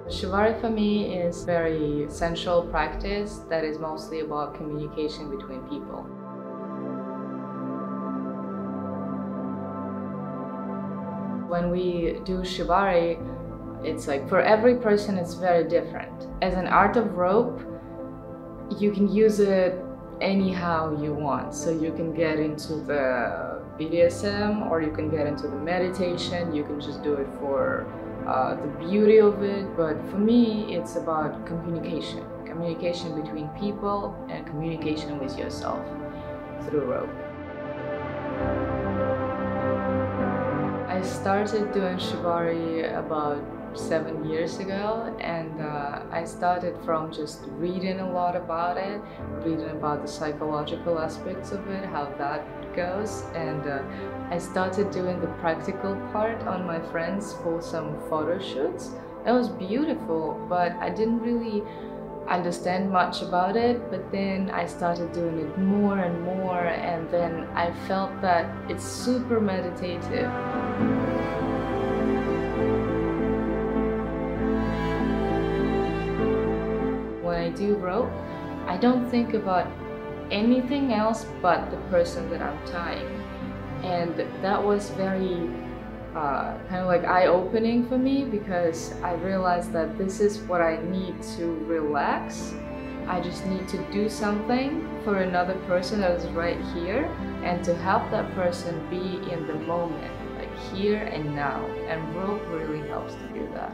Shibari for me is very sensual practice that is mostly about communication between people. When we do Shibari, it's like for every person it's very different. As an art of rope, you can use it anyhow you want. So you can get into the BDSM, or you can get into the meditation, you can just do it for the beauty of it. But for me, it's about communication. Communication between people and communication with yourself through rope. I started doing Shibari about 7 years ago, and I started from just reading a lot about it, reading about the psychological aspects of it, how that goes, and I started doing the practical part on my friends for some photo shoots. It was beautiful, but I didn't really understand much about it. But then I started doing it more and more, and then I felt that it's super meditative. When I do rope, I don't think about anything else but the person that I'm tying. And that was very kind of like eye-opening for me, because I realized that this is what I need to relax. I just need to do something for another person that is right here, and to help that person be in the moment, like here and now. And rope really helps to do that.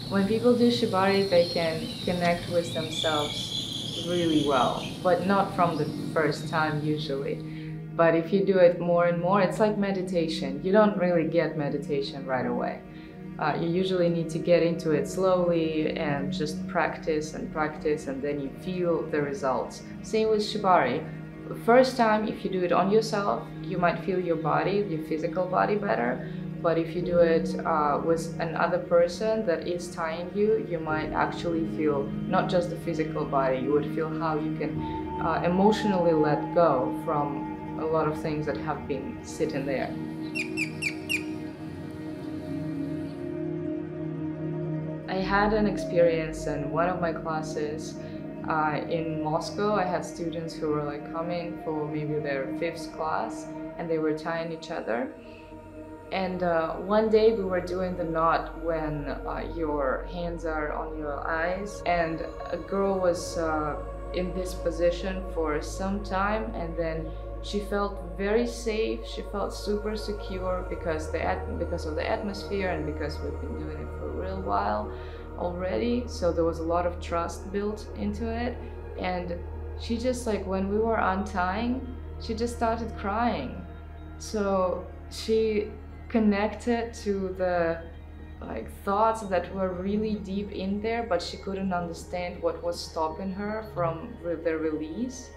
When people do Shibari, they can connect with themselves really well, but not from the first time usually. But if you do it more and more, it's like meditation. You don't really get meditation right away. You usually need to get into it slowly and just practice, and then you feel the results. Same with Shibari. The first time, if you do it on yourself, you might feel your body, your physical body better. But if you do it with another person that is tying you, you might actually feel not just the physical body, you would feel how you can emotionally let go from a lot of things that have been sitting there. I had an experience in one of my classes in Moscow. I had students who were like coming for maybe their 5th class, and they were tying each other. And one day we were doing the knot when your hands are on your eyes, and a girl was in this position for some time, and then she felt very safe. She felt super secure because of the atmosphere, and because we've been doing it for a real while already. So there was a lot of trust built into it, and she just, like, when we were untying, she just started crying. So she connected to the thoughts that were really deep in there, but she couldn't understand what was stopping her from the release.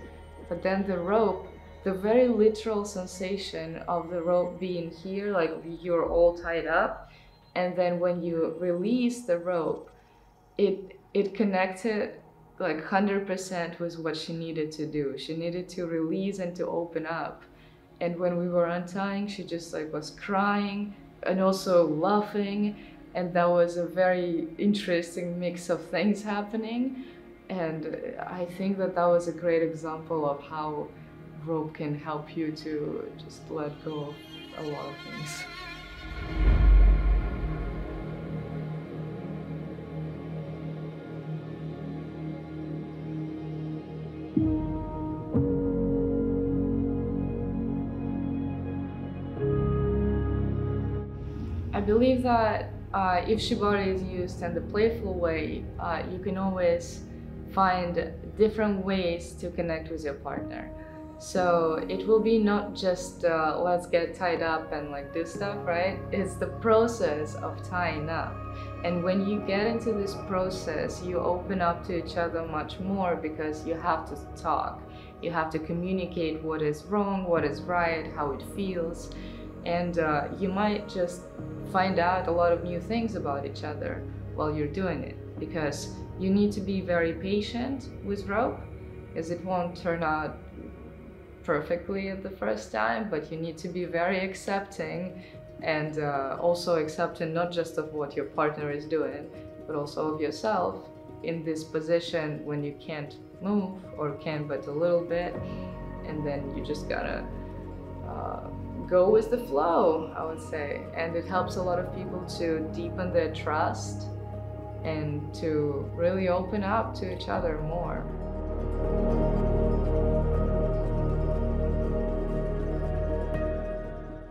But then the rope, the very literal sensation of the rope being here, like you're all tied up, and then when you release the rope, it connected like 100% with what she needed to do. She needed to release and to open up. And when we were untying, she just was crying and also laughing, and that was a very interesting mix of things happening. And I think that was a great example of how rope can help you to just let go of a lot of things. I believe that if Shibari is used in the playful way, you can always find different ways to connect with your partner. So it will be not just let's get tied up and do stuff, right? It's the process of tying up. And when you get into this process, you open up to each other much more because you have to talk. You have to communicate what is wrong, what is right, how it feels. And you might just find out a lot of new things about each other while you're doing it, because you need to be very patient with rope, as it won't turn out perfectly at the first time, but you need to be very accepting, and also accepting not just of what your partner is doing, but also of yourself in this position when you can't move or can but a little bit, and then you just gotta go with the flow, I would say. And it helps a lot of people to deepen their trust and to really open up to each other more.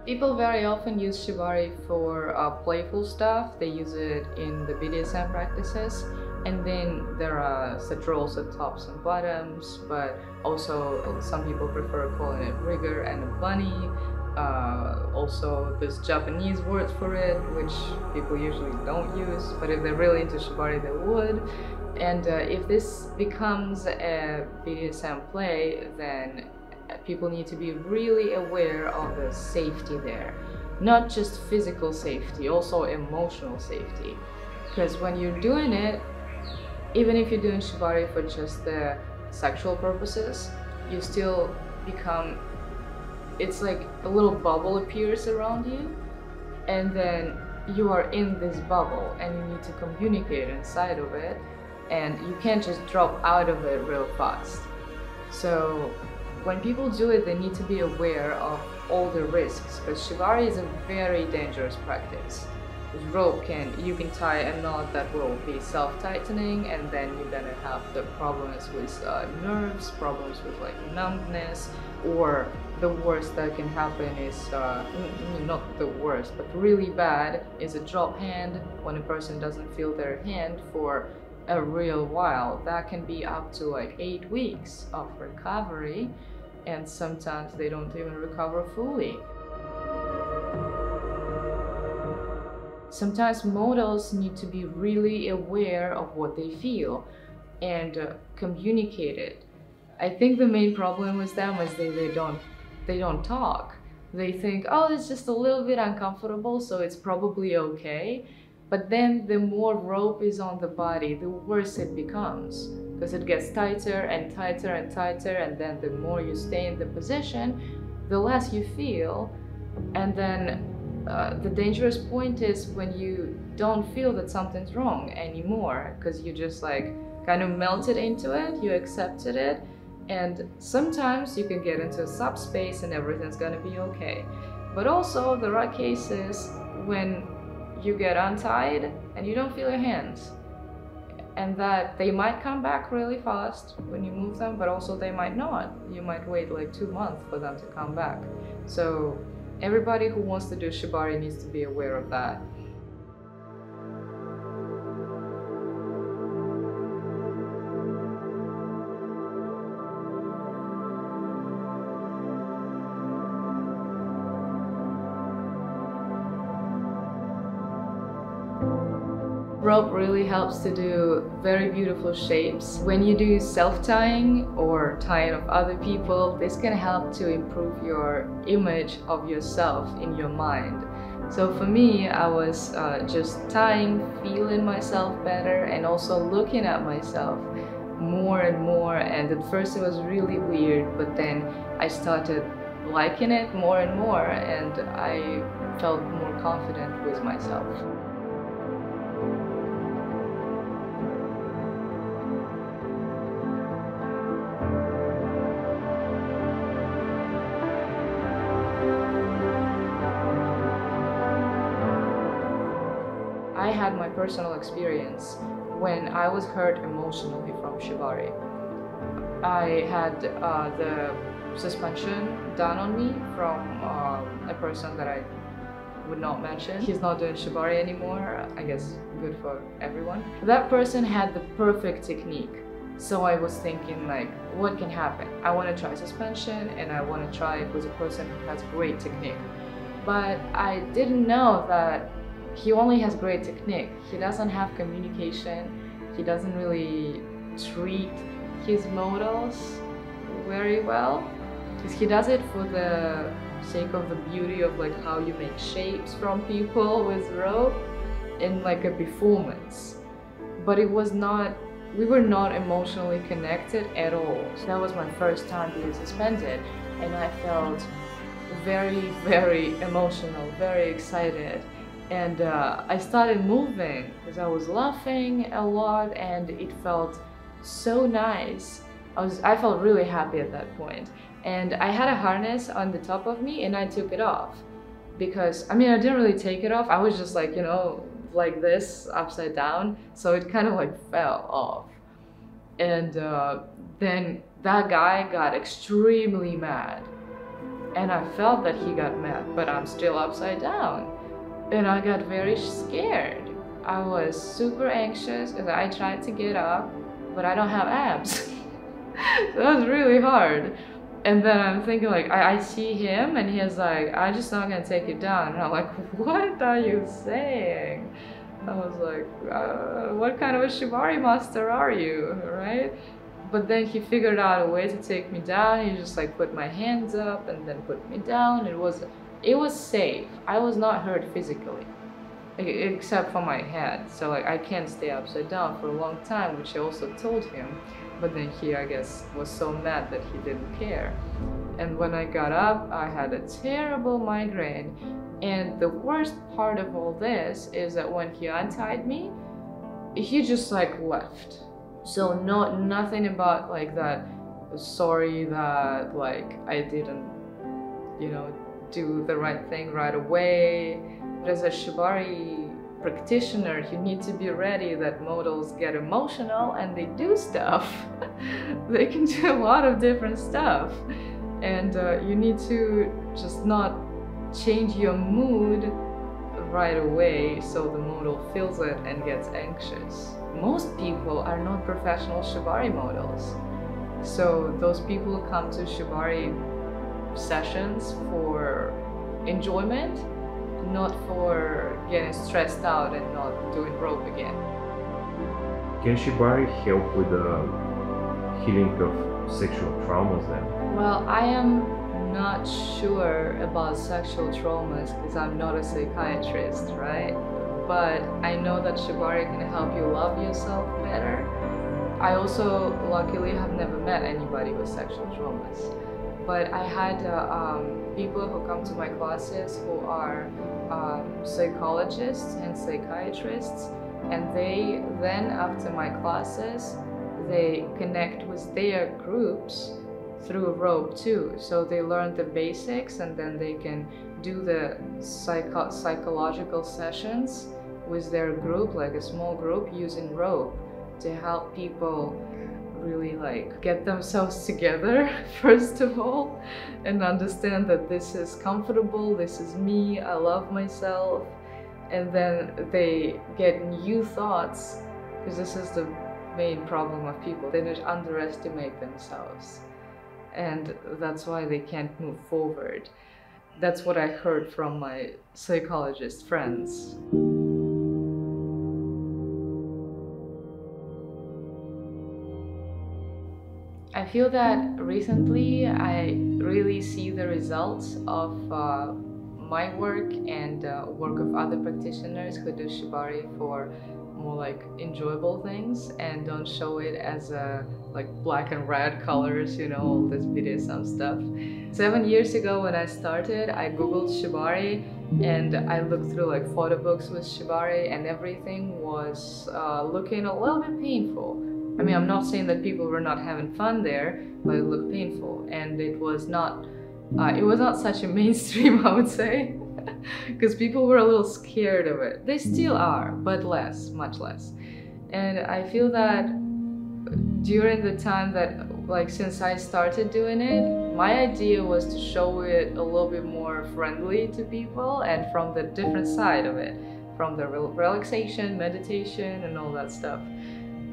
People very often use Shibari for playful stuff. They use it in the BDSM practices. And then there are set rolls at tops and bottoms, but also some people prefer calling it rigger and a bunny. Also, there's Japanese words for it, which people usually don't use, but if they're really into Shibari, they would. And if this becomes a BDSM play, then people need to be really aware of the safety there. Not just physical safety, also emotional safety. Because when you're doing it, even if you're doing Shibari for just the sexual purposes, you still become, it's like a little bubble appears around you, and then you are in this bubble and you need to communicate inside of it, and you can't just drop out of it real fast. So when people do it, they need to be aware of all the risks, because Shibari is a very dangerous practice. With rope, you can tie a knot that will be self-tightening, and then you're gonna have the problems with nerves, problems with like numbness, or the worst that can happen is, not the worst, but really bad, is a drop hand, when a person doesn't feel their hand for a real while. That can be up to like 8 weeks of recovery, and sometimes they don't even recover fully. Sometimes models need to be really aware of what they feel and communicate it. I think the main problem with them is they don't talk. They think, oh, it's just a little bit uncomfortable, so it's probably okay. But then the more rope is on the body, the worse it becomes, because it gets tighter and tighter and tighter, and then the more you stay in the position, the less you feel. And then the dangerous point is when you don't feel that something's wrong anymore, because you just like kind of melted into it, you accepted it, and sometimes you can get into a subspace and everything's gonna be okay. But also there are cases when you get untied and you don't feel your hands, and that they might come back really fast when you move them, but also they might not. You might wait like 2 months for them to come back. So everybody who wants to do Shibari needs to be aware of that. Rope really helps to do very beautiful shapes. When you do self-tying or tying of other people, this can help to improve your image of yourself in your mind. So for me, I was just tying, feeling myself better, and also looking at myself more and more. And at first it was really weird, but then I started liking it more and more, and I felt more confident with myself. I had my personal experience when I was hurt emotionally from Shibari. I had the suspension done on me from a person that I would not mention. He's not doing Shibari anymore, I guess good for everyone. That person had the perfect technique. So I was thinking, like, what can happen? I want to try suspension, and I want to try it with a person who has great technique. But I didn't know that he only has great technique. He doesn't have communication. He doesn't really treat his models very well, because he does it for the sake of the beauty of like how you make shapes from people with rope in like a performance. But it was not, we were not emotionally connected at all. So that was my first time being suspended, and I felt very, very emotional, very excited. And I started moving because I was laughing a lot, and it felt so nice. I felt really happy at that point. And I had a harness on the top of me, and I took it off. Because, I mean, I didn't really take it off. I was just like, you know, like this, upside down. So it kind of like fell off. And then that guy got extremely mad. And I felt that he got mad, but I'm still upside down. And I got very scared. I was super anxious because I tried to get up, but I don't have abs. So that was really hard. And then I'm thinking like, I see him and he's like, I'm just not gonna take you down. And I'm like, what are you saying? I was like, what kind of a Shibari master are you, right? But then he figured out a way to take me down. He just like put my hands up and then put me down. It was safe. I was not hurt physically, except for my head. So like I can't stay upside down for a long time, which I also told him. But then he, I guess, was so mad that he didn't care. And when I got up, I had a terrible migraine. And the worst part of all this is that when he untied me, he just like left. So nothing about like that, sorry that like I didn't, you know, do the right thing right away. But as a Shibari practitioner, you need to be ready that models get emotional and they do stuff. They can do a lot of different stuff. And you need to just not change your mood right away so the model feels it and gets anxious. Most people are not professional Shibari models. So those people come to Shibari sessions for enjoyment, not for getting stressed out and not doing rope again. Can Shibari help with the healing of sexual traumas then? Well, I am not sure about sexual traumas because I'm not a psychiatrist, right? But I know that Shibari can help you love yourself better. I also luckily have never met anybody with sexual traumas. But I had people who come to my classes who are psychologists and psychiatrists, and they then, after my classes, they connect with their groups through rope too. So they learn the basics, and then they can do the psychological sessions with their group, like a small group, using rope to help people really like get themselves together first of all, and understand that this is comfortable, this is me, I love myself. And then they get new thoughts, because this is the main problem of people. They just underestimate themselves, and that's why they can't move forward. That's what I heard from my psychologist friends. I feel that recently I really see the results of my work and work of other practitioners who do Shibari for more like enjoyable things and don't show it as like black and red colors, you know, all this BDSM stuff. 7 years ago when I started, I googled Shibari and I looked through like photo books with Shibari, and everything was looking a little bit painful. I mean, I'm not saying that people were not having fun there, but it looked painful, and it was not such a mainstream, I would say, because people were a little scared of it. They still are, but less, much less. And I feel that during the time that, like, since I started doing it, my idea was to show it a little bit more friendly to people and from the different side of it, from the relaxation, meditation, and all that stuff.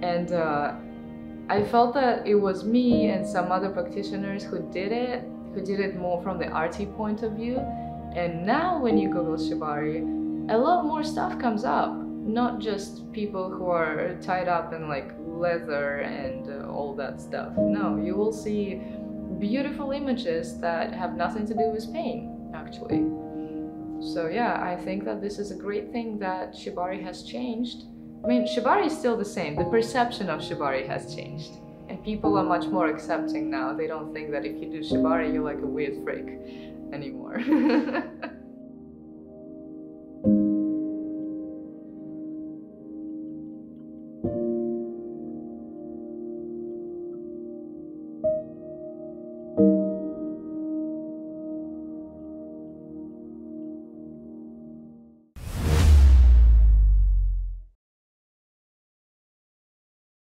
And I felt that it was me and some other practitioners who did it more from the arty point of view. And now when you Google Shibari, a lot more stuff comes up. Not just people who are tied up in like leather and all that stuff. No, you will see beautiful images that have nothing to do with pain, actually. So yeah, I think that this is a great thing that Shibari has changed. I mean, Shibari is still the same. The perception of Shibari has changed. And people are much more accepting now. They don't think that if you do Shibari, you're like a weird freak anymore.